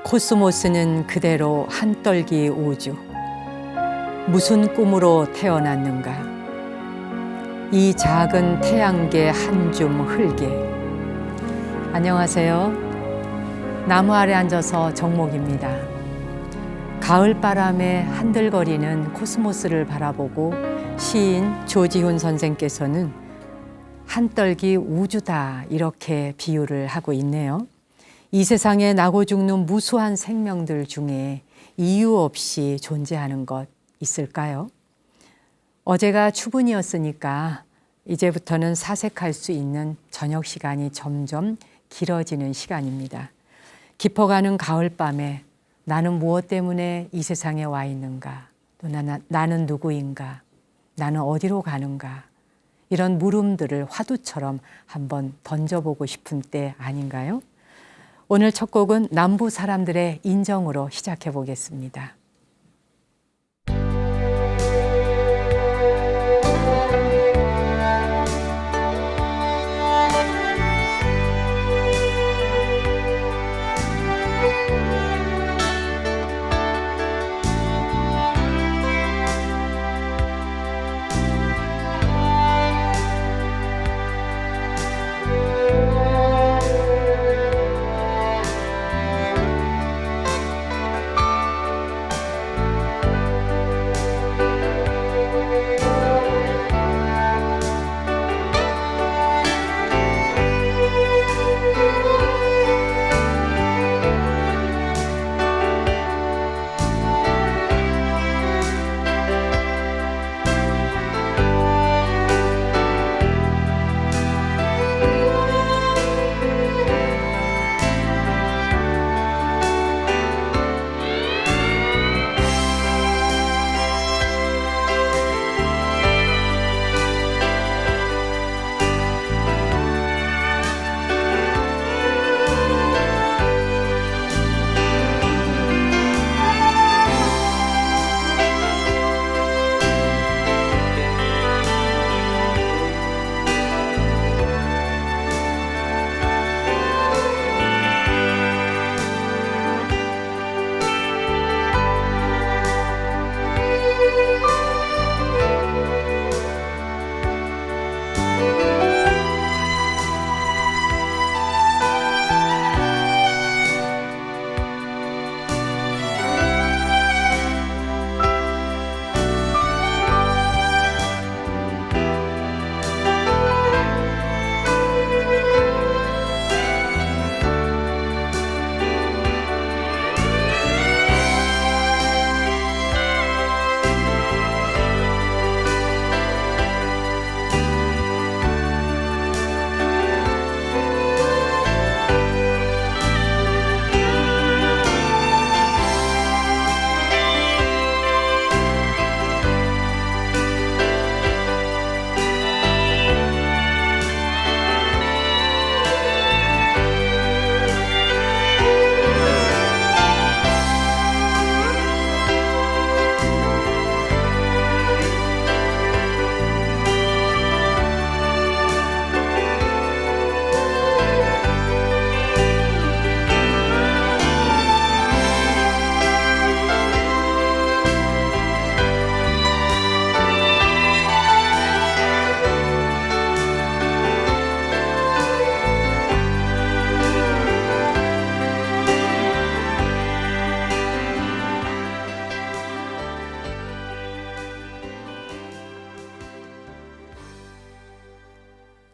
코스모스는 그대로 한떨기 우주. 무슨 꿈으로 태어났는가? 이 작은 태양계 한 줌 흙에. 안녕하세요. 나무 아래 앉아서 정목입니다. 가을바람에 한들거리는 코스모스를 바라보고 시인 조지훈 선생께서는 한떨기 우주다 이렇게 비유를 하고 있네요. 이 세상에 나고 죽는 무수한 생명들 중에 이유 없이 존재하는 것 있을까요? 어제가 추분이었으니까 이제부터는 사색할 수 있는 저녁 시간이 점점 길어지는 시간입니다. 깊어가는 가을밤에 나는 무엇 때문에 이 세상에 와 있는가? 또 나는 누구인가? 나는 어디로 가는가? 이런 물음들을 화두처럼 한번 던져보고 싶은 때 아닌가요? 오늘 첫 곡은 남부 사람들의 인정으로 시작해 보겠습니다.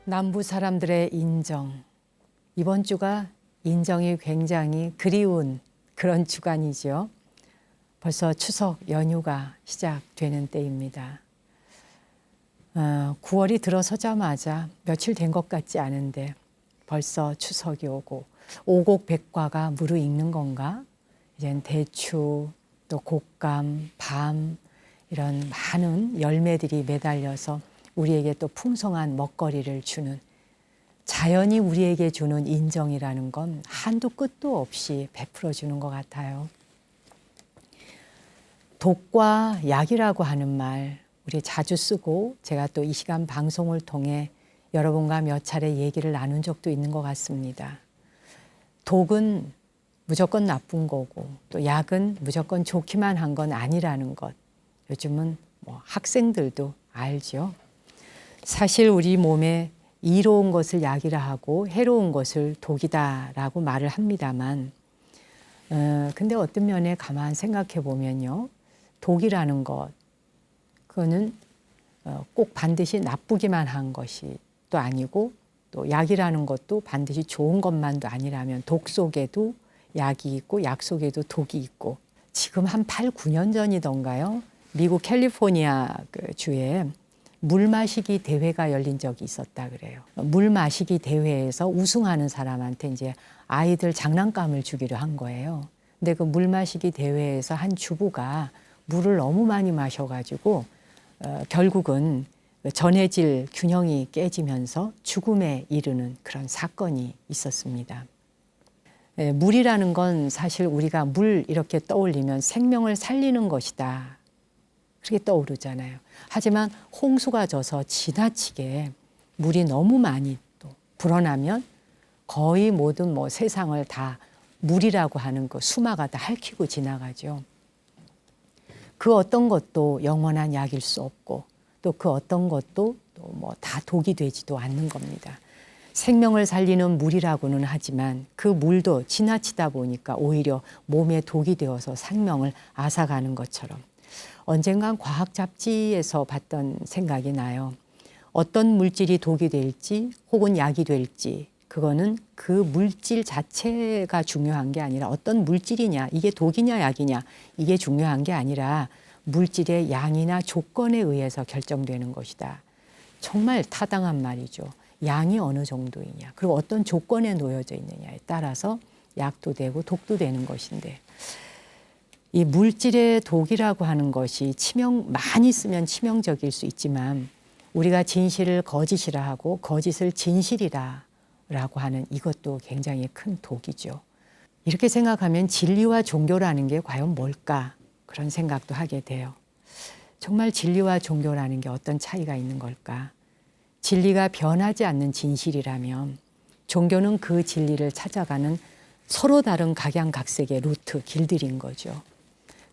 남부 사람들의 인정. 이번 주가 인정이 굉장히 그리운 그런 주간이죠. 벌써 추석 연휴가 시작되는 때입니다. 9월이 들어서자마자 며칠 된 것 같지 않은데 벌써 추석이 오고 오곡백과가 무르익는 건가? 이젠 대추, 또 곶감, 밤 이런 많은 열매들이 매달려서 우리에게 또 풍성한 먹거리를 주는, 자연이 우리에게 주는 인정이라는 건 한도 끝도 없이 베풀어 주는 것 같아요. 독과 약이라고 하는 말 우리 자주 쓰고 제가 또 이 시간 방송을 통해 여러분과 몇 차례 얘기를 나눈 적도 있는 것 같습니다. 독은 무조건 나쁜 거고 또 약은 무조건 좋기만 한 건 아니라는 것. 요즘은 뭐 학생들도 알죠. 사실 우리 몸에 이로운 것을 약이라 하고 해로운 것을 독이다라고 말을 합니다만 근데 어떤 면에 가만 생각해 보면요. 독이라는 것 그거는 꼭 반드시 나쁘기만 한 것이 또 아니고 또 약이라는 것도 반드시 좋은 것만도 아니라면 독 속에도 약이 있고 약 속에도 독이 있고 지금 한 8, 9년 전이던가요. 미국 캘리포니아 그 주에 물 마시기 대회가 열린 적이 있었다 그래요. 물 마시기 대회에서 우승하는 사람한테 이제 아이들 장난감을 주기로 한 거예요. 근데 그 물 마시기 대회에서 한 주부가 물을 너무 많이 마셔가지고 결국은 전해질 균형이 깨지면서 죽음에 이르는 그런 사건이 있었습니다. 물이라는 건 사실 우리가 물 이렇게 떠올리면 생명을 살리는 것이다. 그렇게 떠오르잖아요. 하지만 홍수가 져서 지나치게 물이 너무 많이 또 불어나면 거의 모든 뭐 세상을 다 물이라고 하는 그 수마가 다 핥히고 지나가죠. 그 어떤 것도 영원한 약일 수 없고 또 그 어떤 것도 또 뭐 다 독이 되지도 않는 겁니다. 생명을 살리는 물이라고는 하지만 그 물도 지나치다 보니까 오히려 몸에 독이 되어서 생명을 앗아가는 것처럼 언젠간 과학 잡지에서 봤던 생각이 나요. 어떤 물질이 독이 될지 혹은 약이 될지 그거는 그 물질 자체가 중요한 게 아니라 어떤 물질이냐 이게 독이냐 약이냐 이게 중요한 게 아니라 물질의 양이나 조건에 의해서 결정되는 것이다. 정말 타당한 말이죠. 양이 어느 정도이냐 그리고 어떤 조건에 놓여져 있느냐에 따라서 약도 되고 독도 되는 것인데 이 물질의 독이라고 하는 것이 많이 쓰면 치명적일 수 있지만 우리가 진실을 거짓이라 하고 거짓을 진실이라고 하는 이것도 굉장히 큰 독이죠. 이렇게 생각하면 진리와 종교라는 게 과연 뭘까 그런 생각도 하게 돼요. 정말 진리와 종교라는 게 어떤 차이가 있는 걸까? 진리가 변하지 않는 진실이라면 종교는 그 진리를 찾아가는 서로 다른 각양각색의 루트, 길들인 거죠.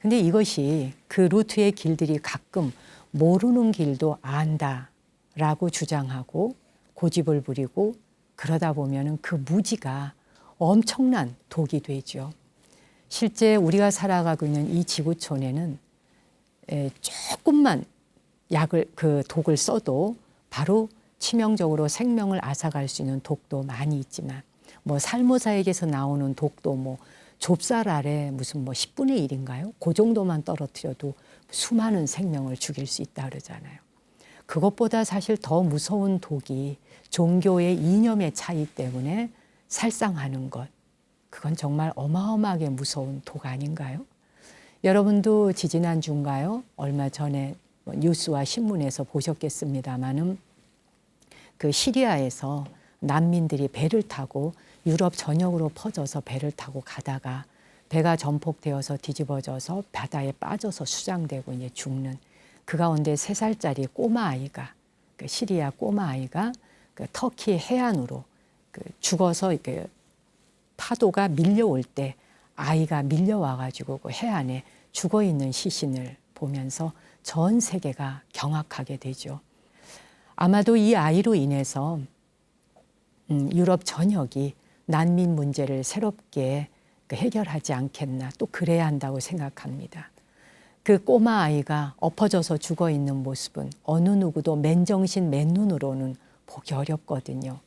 근데 이것이 그 루트의 길들이 가끔 모르는 길도 안다라고 주장하고 고집을 부리고 그러다 보면은 그 무지가 엄청난 독이 되죠. 실제 우리가 살아가고 있는 이 지구촌에는 조금만 그 독을 써도 바로 치명적으로 생명을 앗아갈 수 있는 독도 많이 있지만 뭐 살모사에게서 나오는 독도 뭐 좁쌀 아래 무슨 뭐 10분의 1인가요? 그 정도만 떨어뜨려도 수많은 생명을 죽일 수 있다 그러잖아요. 그것보다 사실 더 무서운 독이 종교의 이념의 차이 때문에 살상하는 것. 그건 정말 어마어마하게 무서운 독 아닌가요? 여러분도 지지난주인가요? 얼마 전에 뉴스와 신문에서 보셨겠습니다마는 그 시리아에서 난민들이 배를 타고 유럽 전역으로 퍼져서 배를 타고 가다가 배가 전폭되어서 뒤집어져서 바다에 빠져서 수장되고 이제 죽는 그 가운데 3살짜리 꼬마 아이가 그 시리아 꼬마 아이가 그 터키 해안으로 그 죽어서 이렇게 파도가 밀려올 때 아이가 밀려와 가지고 그 해안에 죽어 있는 시신을 보면서 전 세계가 경악하게 되죠. 아마도 이 아이로 인해서 유럽 전역이 난민 문제를 새롭게 해결하지 않겠나 또 그래야 한다고 생각합니다. 그 꼬마 아이가 엎어져서 죽어 있는 모습은 어느 누구도 맨정신 맨눈으로는 보기 어렵거든요.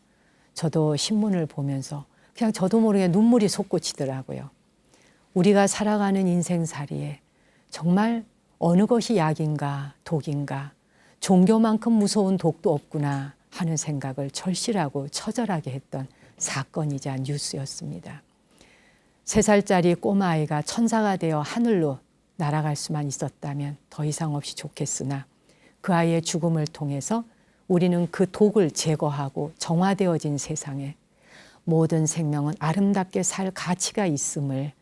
저도 신문을 보면서 그냥 저도 모르게 눈물이 솟구치더라고요. 우리가 살아가는 인생살이에 정말 어느 것이 약인가 독인가 종교만큼 무서운 독도 없구나 하는 생각을 절실하고 처절하게 했던 사건이자 뉴스였습니다. 3살짜리 꼬마아이가 천사가 되어 하늘로 날아갈 수만 있었다면 더 이상 없이 좋겠으나 그 아이의 죽음을 통해서 우리는 그 독을 제거하고 정화되어진 세상에 모든 생명은 아름답게 살 가치가 있음을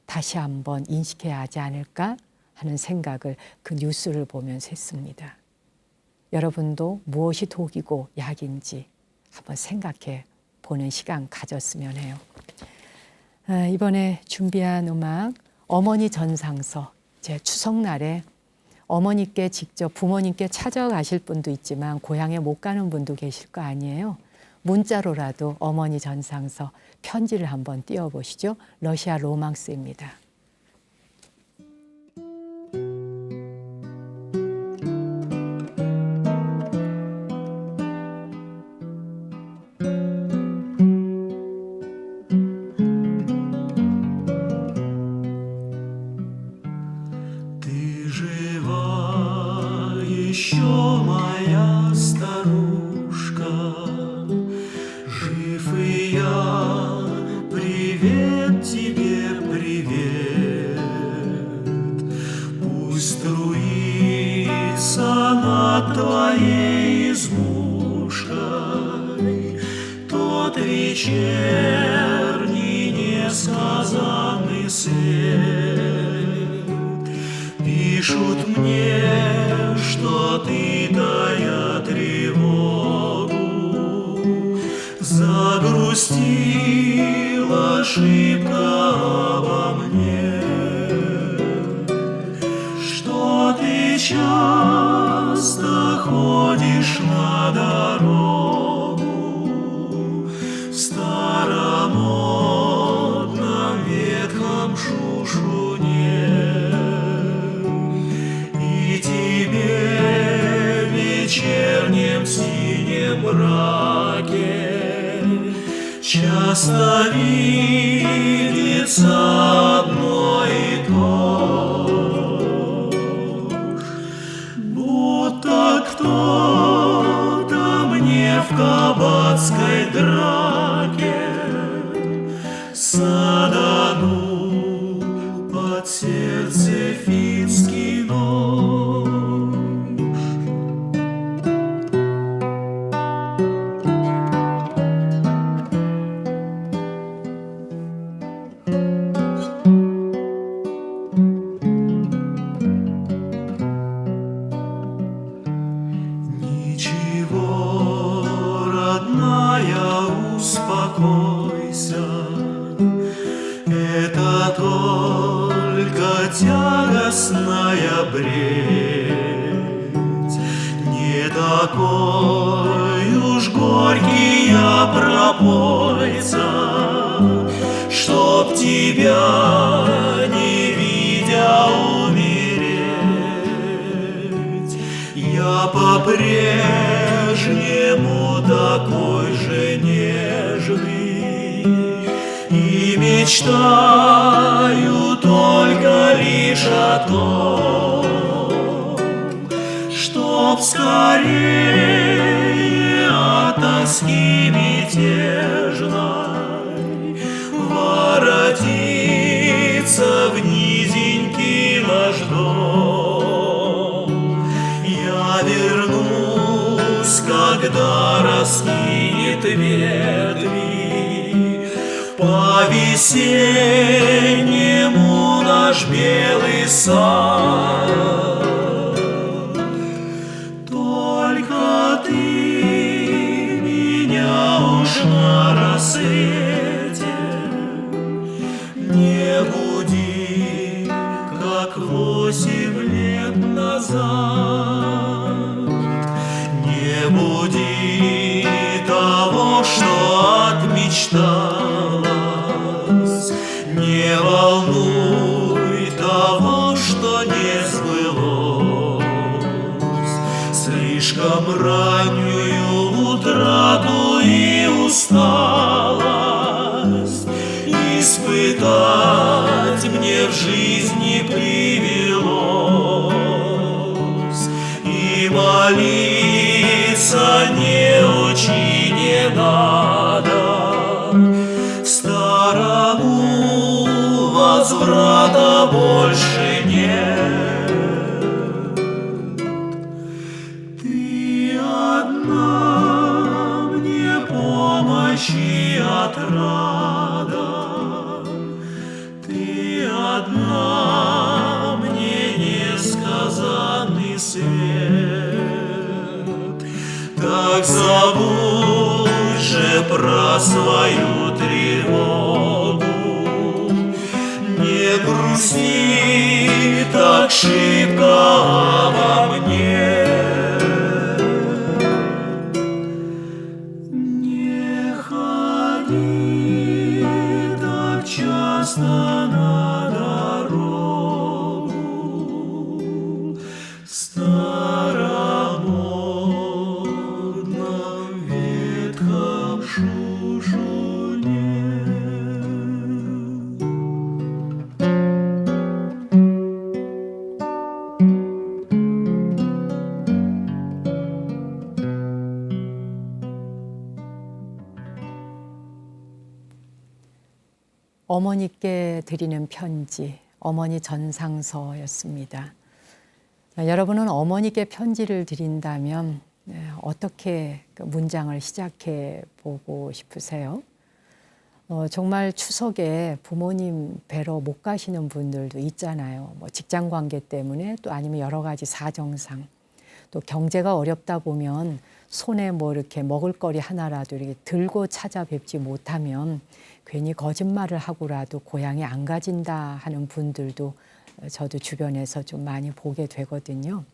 다시 한번 인식해야 하지 않을까 하는 생각을 그 뉴스를 보면서 했습니다. 여러분도 무엇이 독이고 약인지 한번 생각해 보는 시간 가졌으면 해요. 이번에 준비한 음악 어머니 전상서. 제 추석날에 어머니께 직접 부모님께 찾아가실 분도 있지만 고향에 못 가는 분도 계실 거 아니에요. 문자로라도 어머니 전상서 편지를 한번 띄워보시죠. 러시아 로망스입니다. Еще моя старушка, жив и я, привет тебе, привет. Пусть струится над твоей избушкой тот вечерний несказанный свет. Пишут мне, что ты, тая тревогу, загрустила шибко обо мне, что ты часто ходишь на дорогу в старомодном ветхом шушуне. Тебе в вечернем синем мраке часто видится одно и то ж, будто кто-то мне в кабацкой драке саданул под сердце финский нож. Ничего, родная, успокойся, это только тягостная бредь. Не такой уж горький я пропойца, чтоб тебя, не видя, умереть. Я по-прежнему такой же нежный и мечтаю только лишь о том, чтоб скорее от тоски мятежной воротиться в низенький наш дом. Я вернусь, когда раскинет ветви по-весеннему наш белый сад. Только ты меня уж на рассвете не буди, как 8 лет назад. Не буди того, что отмечталось, не волнуй того, что не сбылось. Слишком раннюю утрату и усталость испытать мне в жизни привелось. И молиться не учи, не надо, к старому возврата больше нет. Ты одна мне помощь и отрада, ты одна мне несказанный свет. Так забудь же про свою тревогу, грусти так шибко обо мне. Не ходи так часто на дорогу старомодном ветхом шушуне. 어머니께 드리는 편지, 어머니 전상서였습니다. 여러분은 어머니께 편지를 드린다면 어떻게 그 문장을 시작해 보고 싶으세요? 정말 추석에 부모님 뵈러 못 가시는 분들도 있잖아요. 뭐 직장 관계 때문에 또 아니면 여러 가지 사정상 또 경제가 어렵다 보면 손에 뭐 이렇게 먹을거리 하나라도 이렇게 들고 찾아뵙지 못하면 괜히 거짓말을 하고라도 고향에 안 가진다 하는 분들도 저도 주변에서 좀 많이 보게 되거든요.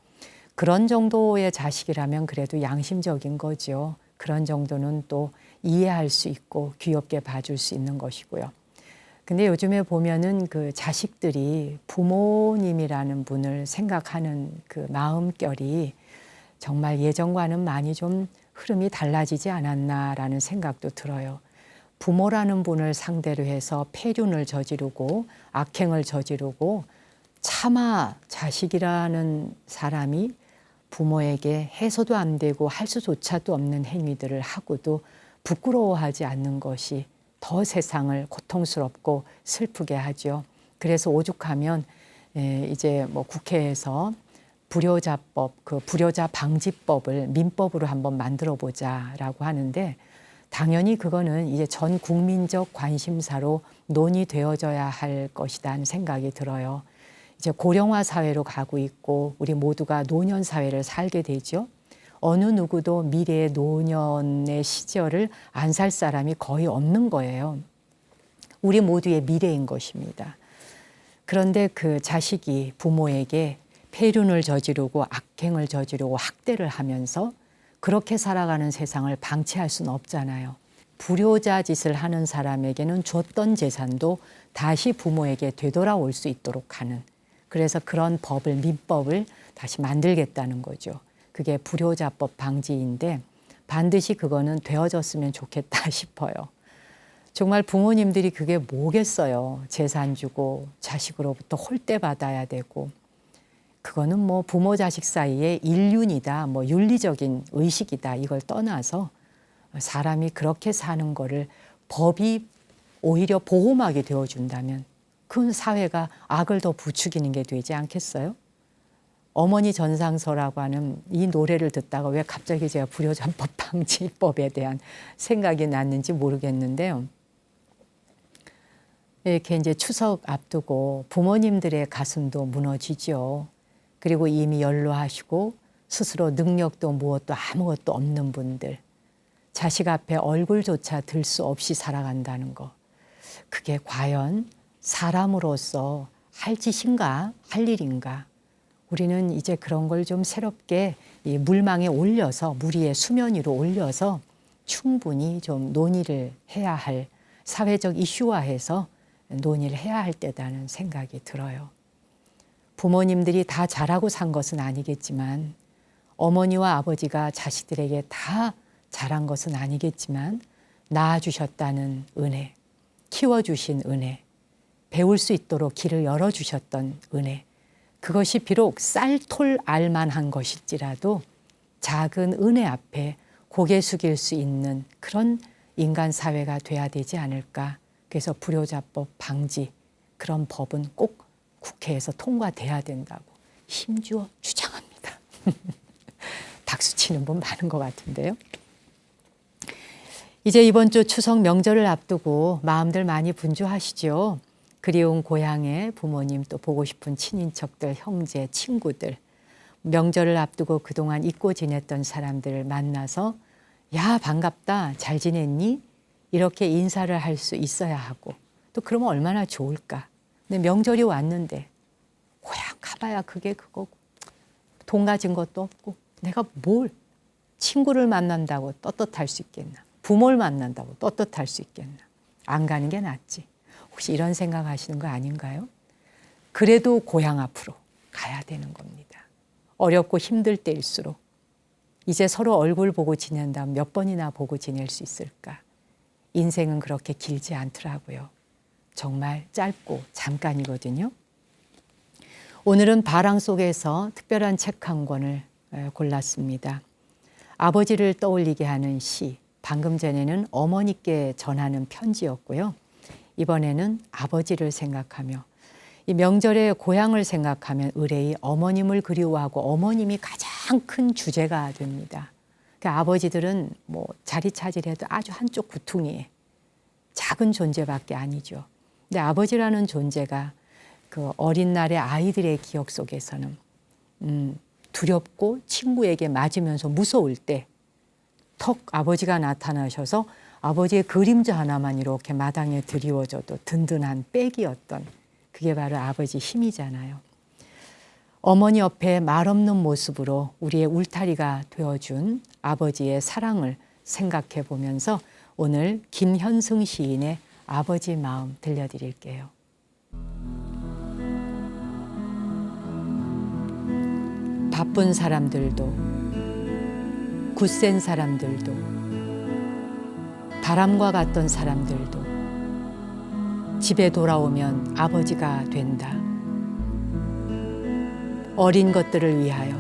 그런 정도의 자식이라면 그래도 양심적인 거죠. 그런 정도는 또 이해할 수 있고 귀엽게 봐줄 수 있는 것이고요. 근데 요즘에 보면은 그 자식들이 부모님이라는 분을 생각하는 그 마음결이 정말 예전과는 많이 좀 흐름이 달라지지 않았나라는 생각도 들어요. 부모라는 분을 상대로 해서 폐륜을 저지르고 악행을 저지르고 차마 자식이라는 사람이 부모에게 해서도 안 되고 할 수조차도 없는 행위들을 하고도 부끄러워하지 않는 것이 더 세상을 고통스럽고 슬프게 하죠. 그래서 오죽하면 이제 뭐 국회에서 불효자법, 그 불효자 방지법을 민법으로 한번 만들어 보자라고 하는데 당연히 그거는 이제 전 국민적 관심사로 논의되어져야 할 것이라는 생각이 들어요. 이제 고령화 사회로 가고 있고 우리 모두가 노년 사회를 살게 되죠. 어느 누구도 미래의 노년의 시절을 안 살 사람이 거의 없는 거예요. 우리 모두의 미래인 것입니다. 그런데 그 자식이 부모에게 폐륜을 저지르고 악행을 저지르고 학대를 하면서 그렇게 살아가는 세상을 방치할 수는 없잖아요. 불효자 짓을 하는 사람에게는 줬던 재산도 다시 부모에게 되돌아올 수 있도록 하는, 그래서 그런 법을, 민법을 다시 만들겠다는 거죠. 그게 불효자법 방지인데 반드시 그거는 되어졌으면 좋겠다 싶어요. 정말 부모님들이 그게 뭐겠어요. 재산 주고 자식으로부터 홀대 받아야 되고, 그거는 뭐 부모 자식 사이에 인륜이다, 뭐 윤리적인 의식이다, 이걸 떠나서 사람이 그렇게 사는 거를 법이 오히려 보호막이 되어준다면 그 사회가 악을 더 부추기는 게 되지 않겠어요? 어머니 전상서라고 하는 이 노래를 듣다가 왜 갑자기 제가 불효자법 방지법에 대한 생각이 났는지 모르겠는데요. 이렇게 이제 추석 앞두고 부모님들의 가슴도 무너지죠. 그리고 이미 연로하시고 스스로 능력도 무엇도 아무것도 없는 분들, 자식 앞에 얼굴조차 들 수 없이 살아간다는 거, 그게 과연 사람으로서 할 짓인가, 할 일인가? 우리는 이제 그런 걸 좀 새롭게 이 물망에 올려서, 물 위에 수면 위로 올려서 충분히 좀 논의를 해야 할, 사회적 이슈화해서 논의를 해야 할 때다는 생각이 들어요. 부모님들이 다 잘하고 산 것은 아니겠지만, 어머니와 아버지가 자식들에게 다 잘한 것은 아니겠지만 낳아주셨다는 은혜, 키워주신 은혜, 배울 수 있도록 길을 열어주셨던 은혜, 그것이 비록 쌀톨 알만한 것일지라도 작은 은혜 앞에 고개 숙일 수 있는 그런 인간 사회가 돼야 되지 않을까. 그래서 불효자법 방지, 그런 법은 꼭 국회에서 통과돼야 된다고 힘주어 주장합니다. 박수 치는 분 많은 것 같은데요. 이제 이번 주 추석 명절을 앞두고 마음들 많이 분주하시죠. 그리운 고향에 부모님, 또 보고 싶은 친인척들, 형제, 친구들, 명절을 앞두고 그동안 잊고 지냈던 사람들을 만나서 야, 반갑다, 잘 지냈니? 이렇게 인사를 할 수 있어야 하고, 또 그러면 얼마나 좋을까. 근데 명절이 왔는데 고향 가봐야 그게 그거고 돈 가진 것도 없고 내가 뭘 친구를 만난다고 떳떳할 수 있겠나. 부모를 만난다고 떳떳할 수 있겠나. 안 가는 게 낫지. 혹시 이런 생각하시는 거 아닌가요? 그래도 고향 앞으로 가야 되는 겁니다. 어렵고 힘들 때일수록 이제 서로 얼굴 보고 지낸다면 몇 번이나 보고 지낼 수 있을까? 인생은 그렇게 길지 않더라고요. 정말 짧고 잠깐이거든요. 오늘은 바람 속에서 특별한 책 한 권을 골랐습니다. 아버지를 떠올리게 하는 시, 방금 전에는 어머니께 전하는 편지였고요. 이번에는 아버지를 생각하며 이 명절에 고향을 생각하면 의뢰이 어머님을 그리워하고 어머님이 가장 큰 주제가 됩니다. 그러니까 아버지들은 뭐 자리 차지해도 아주 한쪽 구퉁이에 작은 존재밖에 아니죠. 근데 아버지라는 존재가 그 어린 날의 아이들의 기억 속에서는 두렵고 친구에게 맞으면서 무서울 때 턱 아버지가 나타나셔서 아버지의 그림자 하나만 이렇게 마당에 드리워져도 든든한 백이었던 그게 바로 아버지 힘이잖아요. 어머니 옆에 말없는 모습으로 우리의 울타리가 되어준 아버지의 사랑을 생각해 보면서 오늘 김현승 시인의 아버지 마음 들려드릴게요. 바쁜 사람들도 굳센 사람들도 바람과 같던 사람들도 집에 돌아오면 아버지가 된다. 어린 것들을 위하여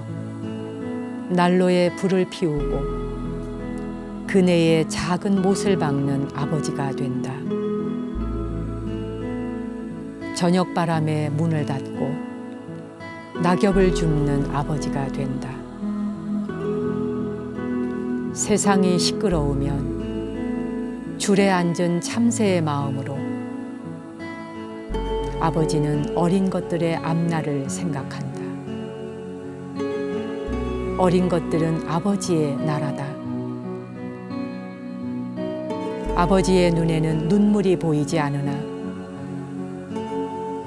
난로에 불을 피우고 그네에 작은 못을 박는 아버지가 된다. 저녁바람에 문을 닫고 낙엽을 줍는 아버지가 된다. 세상이 시끄러우면 줄에 앉은 참새의 마음으로 아버지는 어린 것들의 앞날을 생각한다. 어린 것들은 아버지의 나라다. 아버지의 눈에는 눈물이 보이지 않으나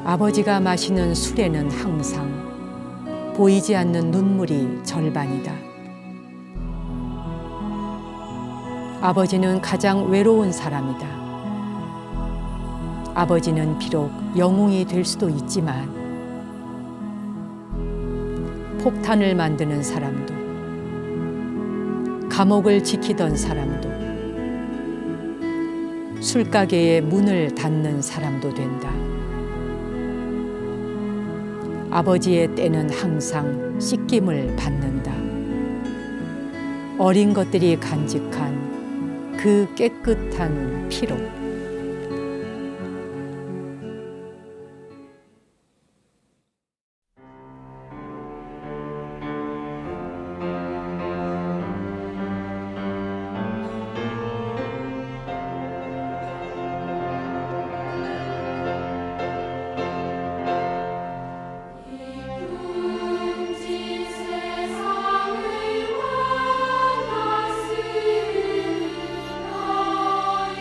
아버지가 마시는 술에는 항상 보이지 않는 눈물이 절반이다. 아버지는 가장 외로운 사람이다. 아버지는 비록 영웅이 될 수도 있지만 폭탄을 만드는 사람도 감옥을 지키던 사람도 술가게의 문을 닫는 사람도 된다. 아버지의 때는 항상 씻김을 받는다. 어린 것들이 간직한 그 깨끗한 피로 세상을 원하시는 너의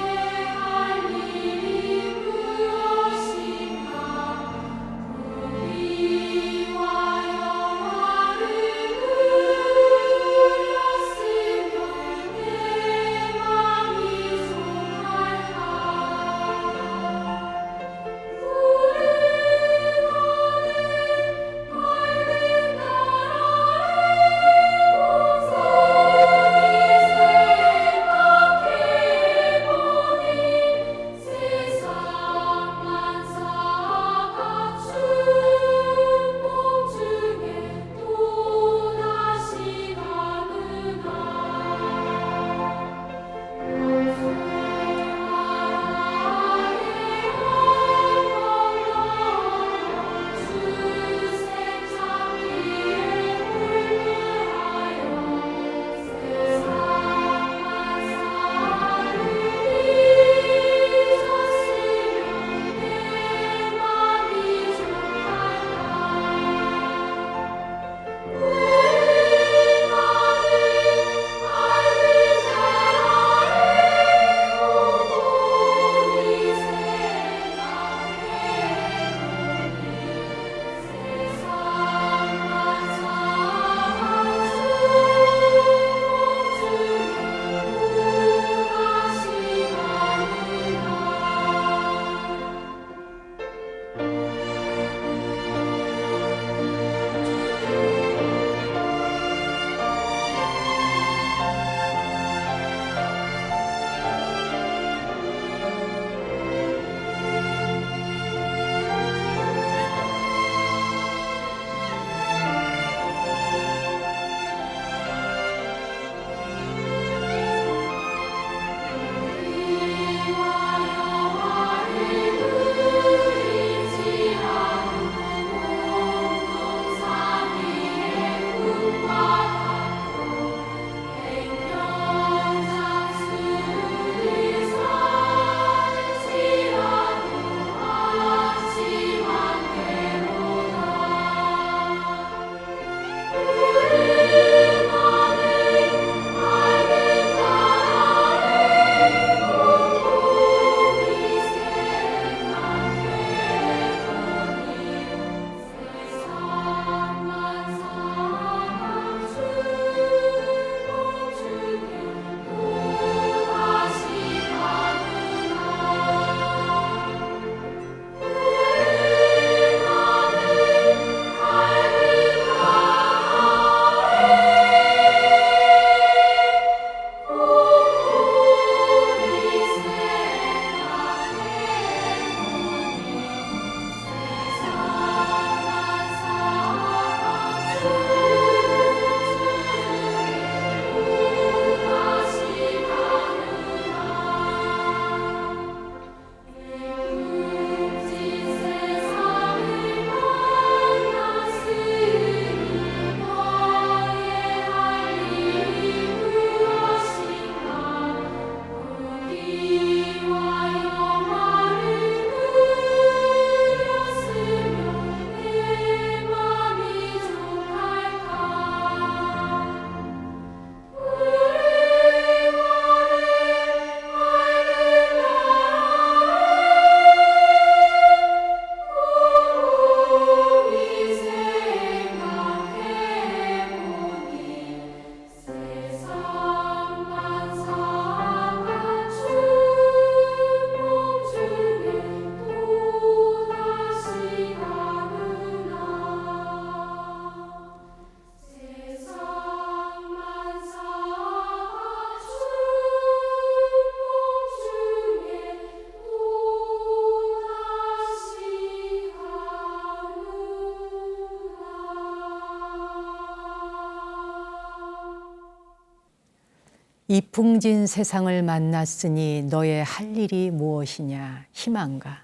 이풍진 세상을 만났으니 너의 할 일이 무엇이냐 희망가.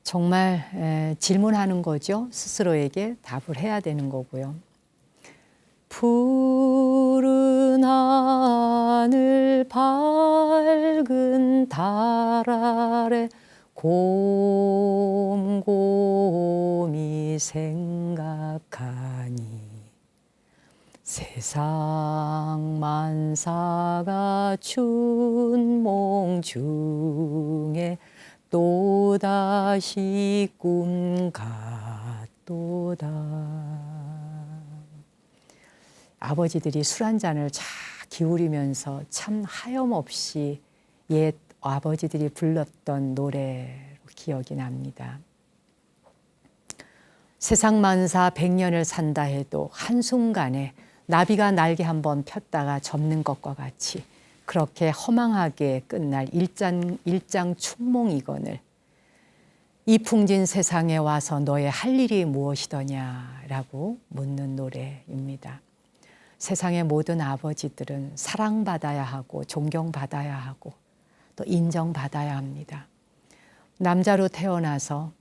정말 질문하는 거죠. 스스로에게 답을 해야 되는 거고요. 푸른 하늘 밝은 달 아래 곰곰이 생각하니 세상 만사가 춘몽 중에 또다시 꿈 같도다. 아버지들이 술 한 잔을 쫙 기울이면서 참 하염없이 옛 아버지들이 불렀던 노래로 기억이 납니다. 세상 만사 100년을 산다 해도 한순간에 나비가 날개 한번 폈다가 접는 것과 같이 그렇게 허망하게 끝날 일장 충몽이거늘 이풍진 세상에 와서 너의 할 일이 무엇이더냐라고 묻는 노래입니다. 세상의 모든 아버지들은 사랑받아야 하고 존경받아야 하고 또 인정받아야 합니다. 남자로 태어나서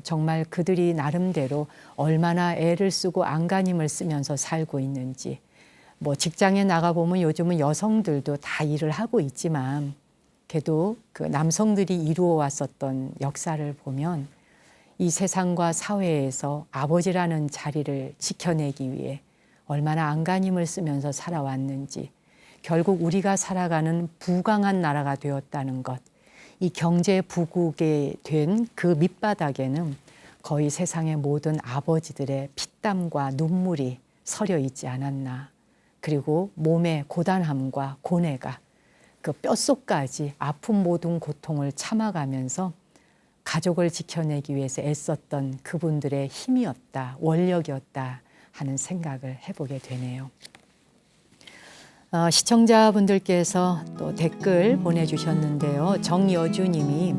정말 그들이 나름대로 얼마나 애를 쓰고 안간힘을 쓰면서 살고 있는지, 뭐 직장에 나가보면 요즘은 여성들도 다 일을 하고 있지만 그래도 그 남성들이 이루어 왔었던 역사를 보면 이 세상과 사회에서 아버지라는 자리를 지켜내기 위해 얼마나 안간힘을 쓰면서 살아왔는지, 결국 우리가 살아가는 부강한 나라가 되었다는 것, 이 경제 부국에 된 그 밑바닥에는 거의 세상의 모든 아버지들의 피땀과 눈물이 서려 있지 않았나. 그리고 몸의 고단함과 고뇌가 그 뼛속까지 아픈 모든 고통을 참아가면서 가족을 지켜내기 위해서 애썼던 그분들의 힘이었다, 원력이었다 하는 생각을 해보게 되네요. 시청자분들께서 또 댓글 보내주셨는데요. 정여주님이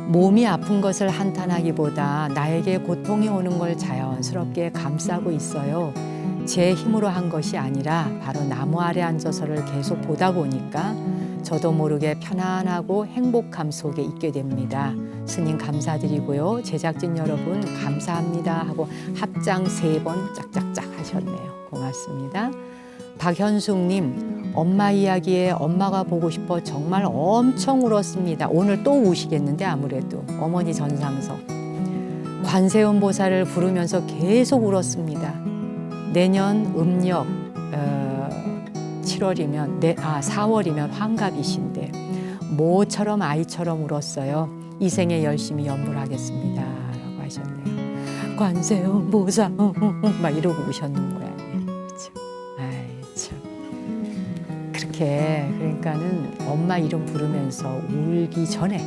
몸이 아픈 것을 한탄하기보다 나에게 고통이 오는 걸 자연스럽게 감싸고 있어요. 제 힘으로 한 것이 아니라 바로 나무 아래 앉아서를 계속 보다 보니까 저도 모르게 편안하고 행복함 속에 있게 됩니다. 스님 감사드리고요. 제작진 여러분 감사합니다 하고 합장 3번 짝짝짝 하셨네요. 고맙습니다. 박현숙님, 엄마 이야기에 엄마가 보고 싶어 정말 엄청 울었습니다. 오늘 또 우시겠는데 아무래도 어머니 전상석. 관세음 보살을 부르면서 계속 울었습니다. 내년 음력 4월이면 환갑이신데 모처럼 아이처럼 울었어요. 이 생에 열심히 연불하겠습니다 라고 하셨네요. 관세음 보살 막 이러고 우셨는 거예요. 그러니까는 엄마 이름 부르면서 울기 전에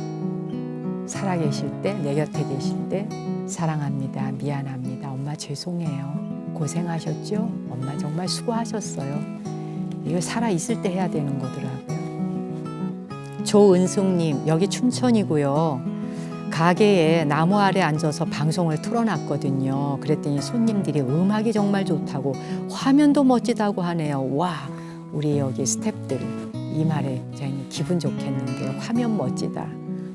살아계실 때, 내 곁에 계실 때 사랑합니다, 미안합니다, 엄마 죄송해요, 고생하셨죠? 엄마 정말 수고하셨어요. 이거 살아있을 때 해야 되는 거더라고요. 조은숙님, 여기 춘천이고요. 가게에 나무 아래 앉아서 방송을 틀어놨거든요. 그랬더니 손님들이 음악이 정말 좋다고, 화면도 멋지다고 하네요. 와, 우리 여기 스태프들 이 말에 굉장히 기분 좋겠는데, 화면 멋지다.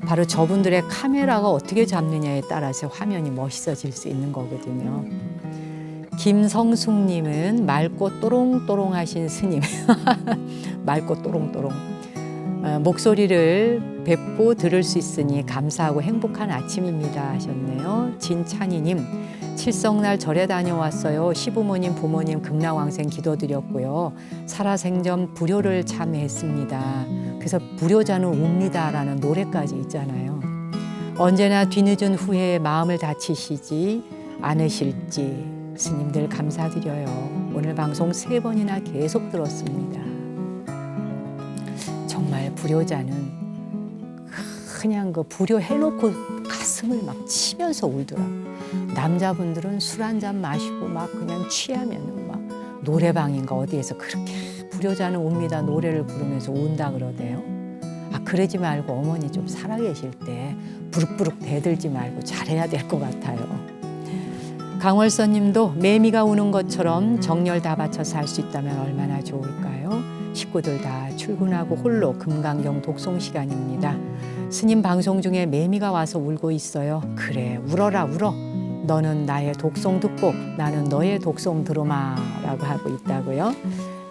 바로 저분들의 카메라가 어떻게 잡느냐에 따라서 화면이 멋있어질 수 있는 거거든요. 김성숙님은 맑고 또롱또롱하신 스님. 맑고 또롱또롱. 목소리를 뵙고 들을 수 있으니 감사하고 행복한 아침입니다 하셨네요. 진찬이님, 칠성날 절에 다녀왔어요. 시부모님, 부모님 극락왕생 기도드렸고요. 살아생전 불효를 참회했습니다. 그래서 불효자는 웁니다라는 노래까지 있잖아요. 언제나 뒤늦은 후에 마음을 다치시지 않으실지 스님들 감사드려요. 오늘 방송 3번이나 계속 들었습니다. 정말 불효자는 그냥 그 불효해놓고 가슴을 막 치면서 울더라고요. 남자분들은 술 한 잔 마시고 막 그냥 취하면은 막 노래방인가 어디에서 그렇게 불효자는 웁니다 노래를 부르면서 운다 그러대요. 아, 그러지 말고 어머니 좀 살아계실 때 부룩부룩 대들지 말고 잘해야 될 것 같아요. 강월선님도 매미가 우는 것처럼 정열 다 바쳐서 할 수 있다면 얼마나 좋을까요? 식구들 다 출근하고 홀로 금강경 독송 시간입니다. 스님 방송 중에 매미가 와서 울고 있어요. 그래, 울어라 울어. 너는 나의 독송 듣고 나는 너의 독송 들으마 라고 하고 있다고요.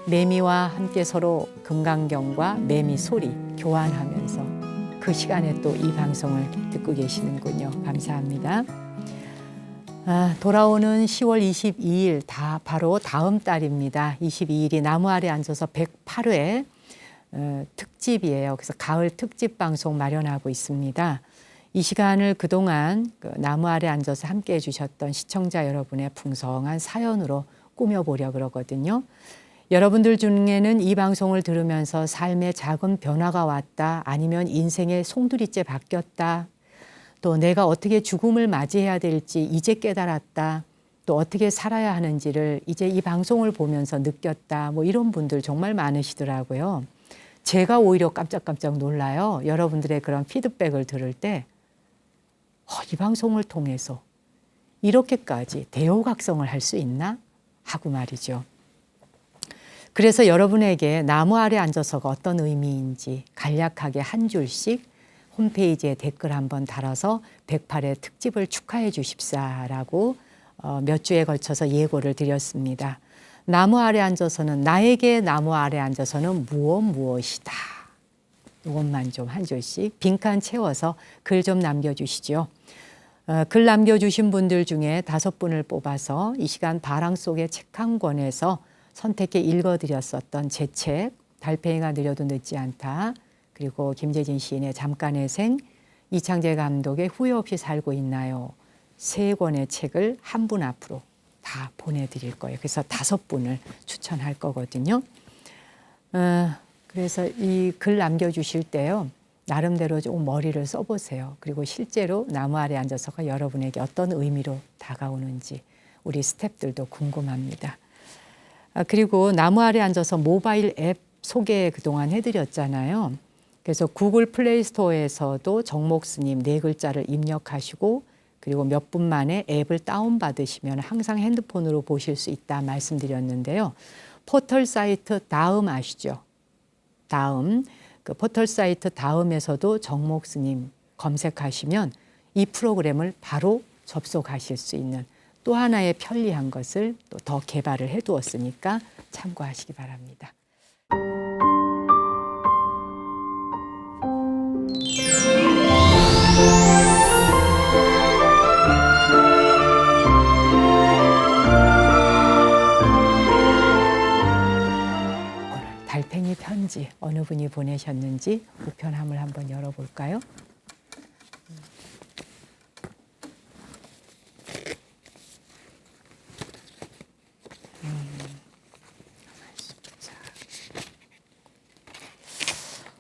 매미와 함께 서로 금강경과 매미 소리 교환하면서 그 시간에 또 이 방송을 듣고 계시는군요. 감사합니다. 돌아오는 10월 22일 바로 다음 달입니다. 22일이 나무 아래 앉아서 108회 특집이에요. 그래서 가을 특집 방송 마련하고 있습니다. 이 시간을 그동안 나무 아래 앉아서 함께해 주셨던 시청자 여러분의 풍성한 사연으로 꾸며보려 그러거든요. 여러분들 중에는 이 방송을 들으면서 삶에 작은 변화가 왔다, 아니면 인생의 송두리째 바뀌었다, 또 내가 어떻게 죽음을 맞이해야 될지 이제 깨달았다, 또 어떻게 살아야 하는지를 이제 이 방송을 보면서 느꼈다, 뭐 이런 분들 정말 많으시더라고요. 제가 오히려 깜짝깜짝 놀라요. 여러분들의 그런 피드백을 들을 때 이 방송을 통해서 이렇게까지 대호각성을 할 수 있나 하고 말이죠. 그래서 여러분에게 나무 아래 앉아서가 어떤 의미인지 간략하게 한 줄씩 홈페이지에 댓글 한번 달아서 108회 특집을 축하해 주십사라고 몇 주에 걸쳐서 예고를 드렸습니다. 나무 아래 앉아서는, 나에게 나무 아래 앉아서는 무엇이다. 이것만 좀 한 줄씩 빈칸 채워서 글 좀 남겨주시죠. 글 남겨주신 분들 중에 5분을 뽑아서 이 시간 바람 속의 책 한 권에서 선택해 읽어드렸었던 제 책 달팽이가 느려도 늦지 않다, 그리고 김재진 시인의 잠깐의 생, 이창재 감독의 후회 없이 살고 있나요, 3권의 책을 한 분 앞으로 다 보내드릴 거예요. 그래서 5분을 추천할 거거든요. 그래서 이 글 남겨주실 때요, 나름대로 좀 머리를 써보세요. 그리고 실제로 나무 아래 앉아서가 여러분에게 어떤 의미로 다가오는지 우리 스태프들도 궁금합니다. 그리고 나무 아래 앉아서 모바일 앱 소개 그동안 해드렸잖아요. 그래서 구글 플레이 스토어에서도 정목스님 4글자를 입력하시고 그리고 몇 분 만에 앱을 다운받으시면 항상 핸드폰으로 보실 수 있다 말씀드렸는데요. 포털 사이트 다음 아시죠? 다음, 그 포털 사이트 다음에서도 정목스님 검색하시면 이 프로그램을 바로 접속하실 수 있는 또 하나의 편리한 것을 또 더 개발을 해두었으니까 참고하시기 바랍니다. 오늘 달팽이 편지 어느 분이 보내셨는지 우편함을 한번 열어볼까요?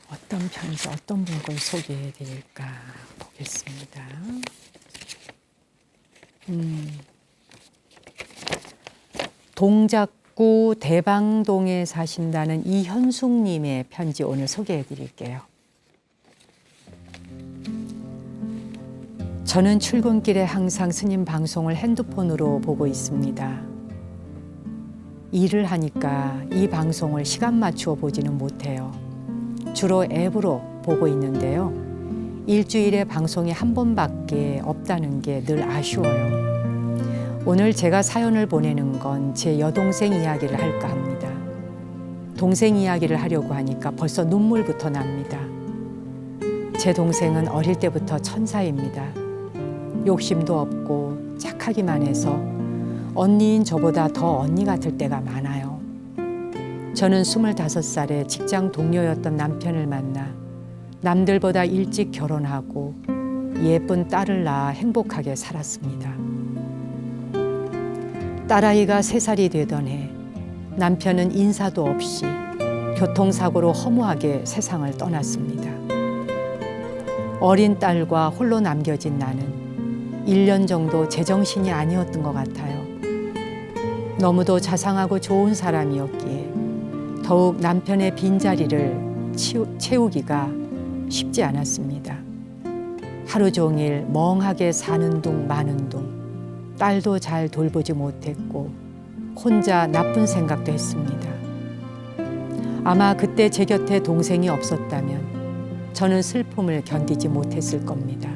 어떤 편지, 어떤 분 걸 소개해 드릴까 보겠습니다. 동작구 대방동에 사신다는 이현숙님의 편지 오늘 소개해 드릴게요. 저는 출근길에 항상 스님 방송을 핸드폰으로 보고 있습니다. 일을 하니까 이 방송을 시간 맞추어 보지는 못해요. 주로 앱으로 보고 있는데요. 일주일에 방송이 한 번밖에 없다는 게 늘 아쉬워요. 오늘 제가 사연을 보내는 건 제 여동생 이야기를 할까 합니다. 동생 이야기를 하려고 하니까 벌써 눈물부터 납니다. 제 동생은 어릴 때부터 천사입니다. 욕심도 없고 착하기만 해서 언니인 저보다 더 언니 같을 때가 많아요. 저는 25살에 직장 동료였던 남편을 만나 남들보다 일찍 결혼하고 예쁜 딸을 낳아 행복하게 살았습니다. 딸아이가 3살이 되던 해 남편은 인사도 없이 교통사고로 허무하게 세상을 떠났습니다. 어린 딸과 홀로 남겨진 나는 1년 정도 제정신이 아니었던 것 같아요. 너무도 자상하고 좋은 사람이었기에 더욱 남편의 빈자리를 채우기가 쉽지 않았습니다. 하루 종일 멍하게 사는 둥 마는 둥 딸도 잘 돌보지 못했고 혼자 나쁜 생각도 했습니다. 아마 그때 제 곁에 동생이 없었다면 저는 슬픔을 견디지 못했을 겁니다.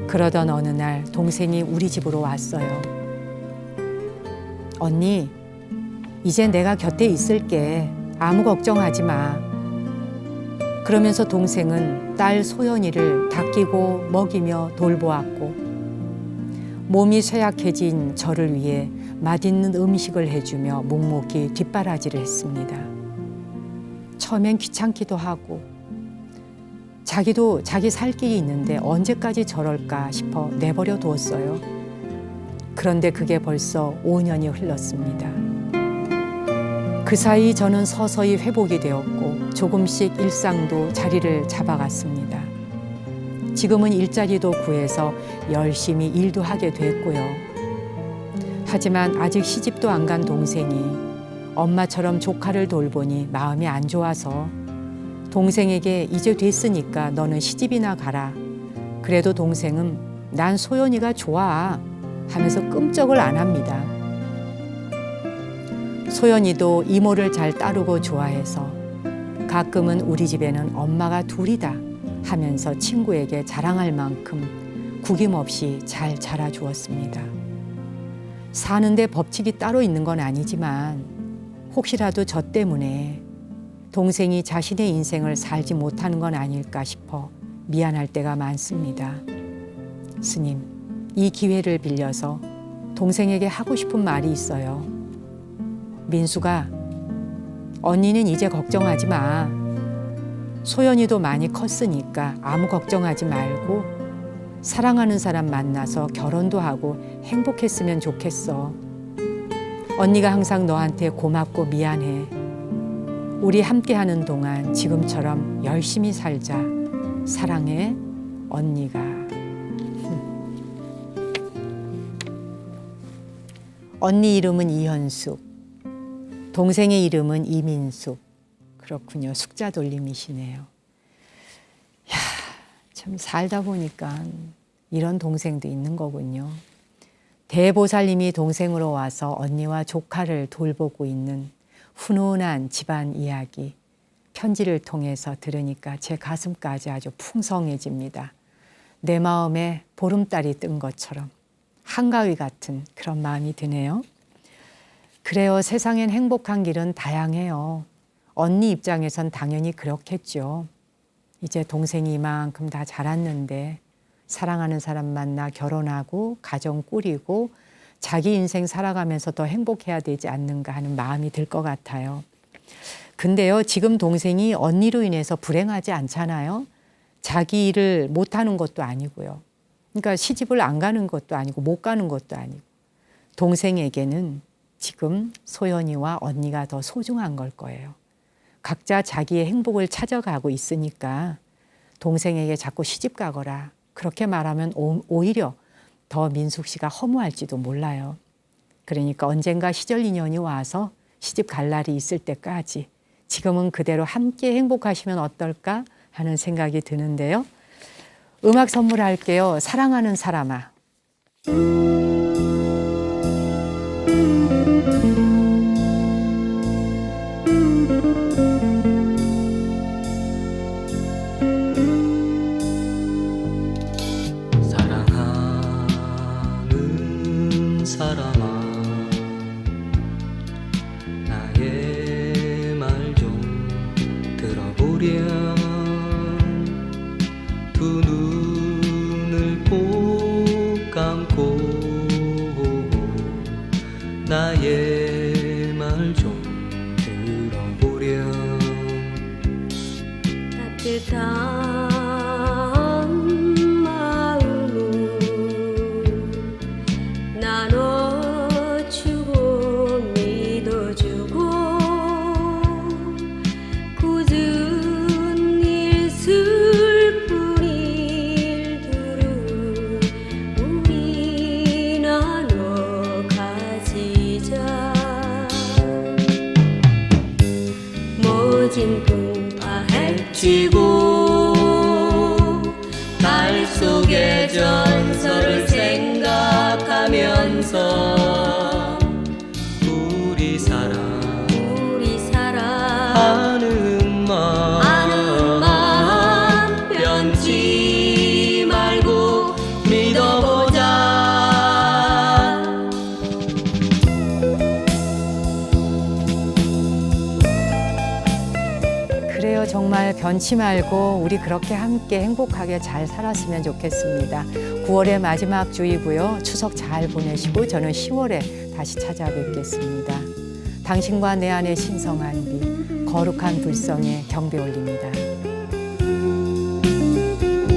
그러던 어느 날 동생이 우리 집으로 왔어요. 언니, 이제 내가 곁에 있을게. 아무 걱정하지 마. 그러면서 동생은 딸 소연이를 닦이고 먹이며 돌보았고 몸이 쇠약해진 저를 위해 맛있는 음식을 해주며 묵묵히 뒷바라지를 했습니다. 처음엔 귀찮기도 하고 자기도 자기 살 길이 있는데 언제까지 저럴까 싶어 내버려 두었어요. 그런데 그게 벌써 5년이 흘렀습니다. 그 사이 저는 서서히 회복이 되었고 조금씩 일상도 자리를 잡아갔습니다. 지금은 일자리도 구해서 열심히 일도 하게 됐고요. 하지만 아직 시집도 안 간 동생이 엄마처럼 조카를 돌보니 마음이 안 좋아서 동생에게 이제 됐으니까 너는 시집이나 가라. 그래도 동생은 난 소연이가 좋아 하면서 끔찍을 안 합니다. 소연이도 이모를 잘 따르고 좋아해서 가끔은 우리 집에는 엄마가 둘이다 하면서 친구에게 자랑할 만큼 구김없이 잘 자라주었습니다. 사는데 법칙이 따로 있는 건 아니지만 혹시라도 저 때문에 동생이 자신의 인생을 살지 못하는 건 아닐까 싶어 미안할 때가 많습니다. 스님, 이 기회를 빌려서 동생에게 하고 싶은 말이 있어요. 민수가, 언니는 이제 걱정하지 마. 소연이도 많이 컸으니까 아무 걱정하지 말고 사랑하는 사람 만나서 결혼도 하고 행복했으면 좋겠어. 언니가 항상 너한테 고맙고 미안해. 우리 함께하는 동안 지금처럼 열심히 살자. 사랑해, 언니가. 언니 이름은 이현숙, 동생의 이름은 이민숙. 그렇군요. 숙자 돌림이시네요. 야, 참 살다 보니까 이런 동생도 있는 거군요. 대보살님이 동생으로 와서 언니와 조카를 돌보고 있는 훈훈한 집안 이야기, 편지를 통해서 들으니까 제 가슴까지 아주 풍성해집니다. 내 마음에 보름달이 뜬 것처럼 한가위 같은 그런 마음이 드네요. 그래요. 세상엔 행복한 길은 다양해요. 언니 입장에선 당연히 그렇겠죠. 이제 동생이 이만큼 다 자랐는데 사랑하는 사람 만나 결혼하고 가정 꾸리고 자기 인생 살아가면서 더 행복해야 되지 않는가 하는 마음이 들 것 같아요. 근데요, 지금 동생이 언니로 인해서 불행하지 않잖아요. 자기 일을 못하는 것도 아니고요. 그러니까 시집을 안 가는 것도 아니고 못 가는 것도 아니고 동생에게는 지금 소연이와 언니가 더 소중한 걸 거예요. 각자 자기의 행복을 찾아가고 있으니까 동생에게 자꾸 시집 가거라 그렇게 말하면 오히려 더 민숙 씨가 허무할지도 몰라요. 그러니까 언젠가 시절 인연이 와서 시집 갈 날이 있을 때까지 지금은 그대로 함께 행복하시면 어떨까 하는 생각이 드는데요. 음악 선물할게요. 사랑하는 사람아. 사랑하는 사람아, 나의 말 좀 들어보렴. 두 눈을 꼭 감고 나의 말 좀 들어보렴. 따뜻한 마음을 나눠주고 믿어주고 굳은 일 슬픈 일들을 우리 나눠 가지자. 모진 풍파 헤치고 달 속의 전설을 생각하며 살면서 우리 사랑 우리 사랑 아는 마음 변치 말고 믿어보자. 그래요. 정말 변치 말고 우리 그렇게 함께 행복하게 잘 살았으면 좋겠습니다. 9월의 마지막 주이고요. 추석 잘 보내시고 저는 10월에 다시 찾아뵙겠습니다. 당신과 내 안의 신성한 빛, 거룩한 불성에 경배 올립니다.